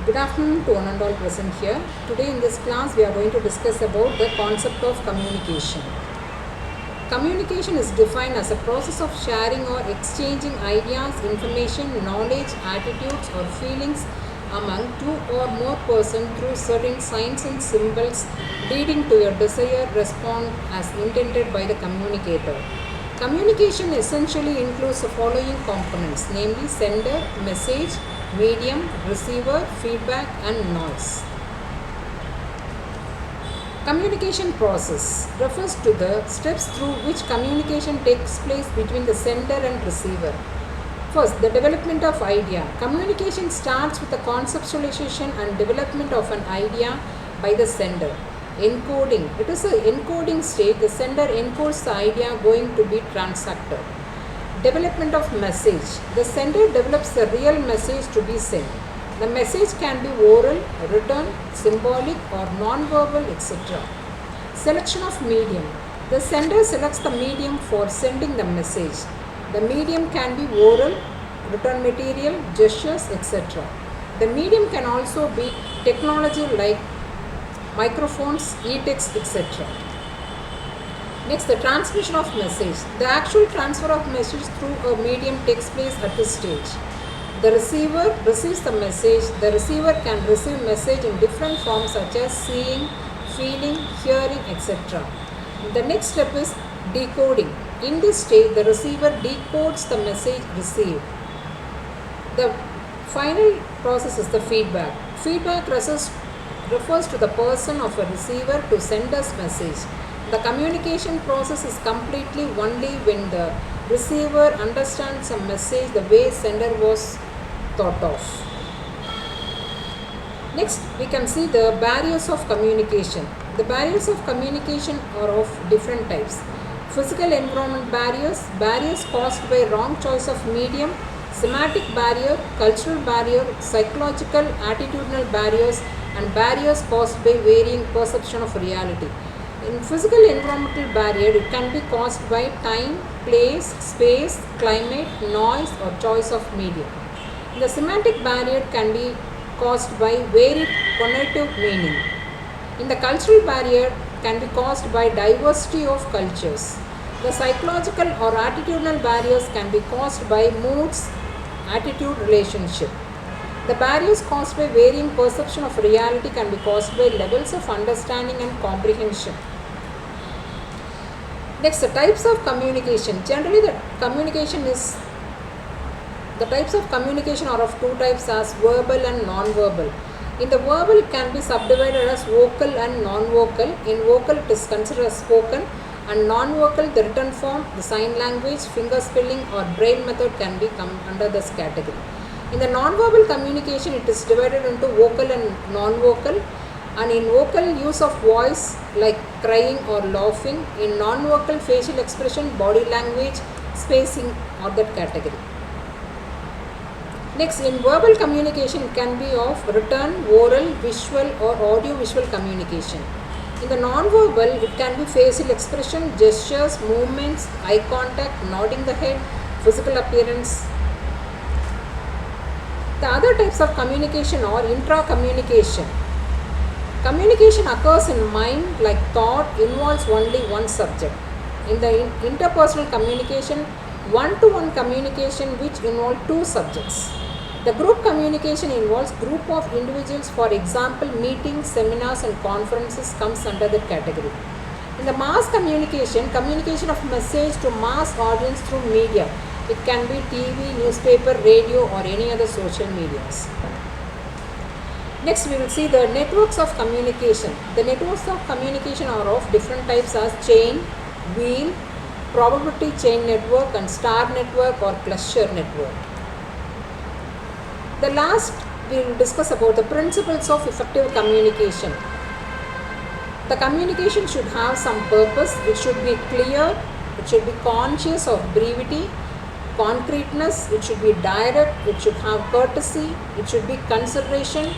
Good afternoon to one and all present here. Today in this class we are going to discuss about the concept of communication. Communication is defined as a process of sharing or exchanging ideas, information, knowledge, attitudes or feelings among two or more persons through certain signs and symbols leading to a desired response as intended by the communicator. Communication essentially includes the following components, namely sender, message, medium, receiver, feedback and noise. Communication process refers to the steps through which communication takes place between the sender and receiver. First, the development of idea. Communication starts with the conceptualization and development of an idea by the sender. Encoding. It is an encoding stage. The sender encodes the idea going to be transacted. Development of message. The sender develops the real message to be sent. The message can be oral, written, symbolic or non-verbal, etc. Selection of medium. The sender selects the medium for sending the message. The medium can be oral, written material, gestures, etc. The medium can also be technology like microphones, e-text, etc. Next, the transmission of message. The actual transfer of message through a medium takes place at this stage. The receiver receives the message. The receiver can receive message in different forms such as seeing, feeling, hearing, etc. The next step is decoding. In this stage, the receiver decodes the message received. The final process is the feedback. Feedback refers to the person of a receiver to send us message. The communication process is completely only when the receiver understands a message the way sender was thought of. Next, we can see the barriers of communication. The barriers of communication are of different types. Physical environment barriers, barriers caused by wrong choice of medium, semantic barrier, cultural barrier, psychological, attitudinal barriers, and barriers caused by varying perception of reality. In physical environmental barrier, it can be caused by time, place, space, climate, noise or choice of medium. The semantic barrier can be caused by varied connotative meaning. In the cultural barrier can be caused by diversity of cultures. The psychological or attitudinal barriers can be caused by moods, attitude, relationship. The barriers caused by varying perception of reality can be caused by levels of understanding and comprehension. Next, the types of communication. Generally, the types of communication are of two types as verbal and non-verbal. In the verbal, it can be subdivided as vocal and non-vocal. In vocal, it is considered as spoken, and non-vocal, the written form, the sign language, finger spelling or braille method can be come under this category. In the non-verbal communication, it is divided into vocal and non-vocal. And in vocal, use of voice like crying or laughing. In non-vocal, facial expression, body language, spacing are that category. Next, in verbal communication, it can be of written, oral, visual or audio-visual communication. In the non-verbal, it can be facial expression, gestures, movements, eye contact, nodding the head, physical appearance. The other types of communication are intra-communication. Communication occurs in mind like thought, involves only one subject. In the interpersonal communication, one-to-one communication which involves two subjects. The group communication involves group of individuals, for example, meetings, seminars and conferences comes under that category. In the mass communication, communication of message to mass audience through media. It can be TV, newspaper, radio or any other social medias. Next, we will see the networks of communication. The networks of communication are of different types as chain, wheel, probability chain network and star network or cluster network. The last, we will discuss about the principles of effective communication. The communication should have some purpose. It should be clear. It should be conscious of brevity, concreteness. It should be direct. It should have courtesy. It should be consideration.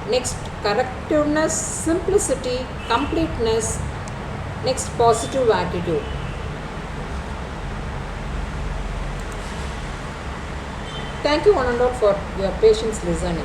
Next, correctiveness, simplicity, completeness. Next, positive attitude. Thank you one and all for your patience listening.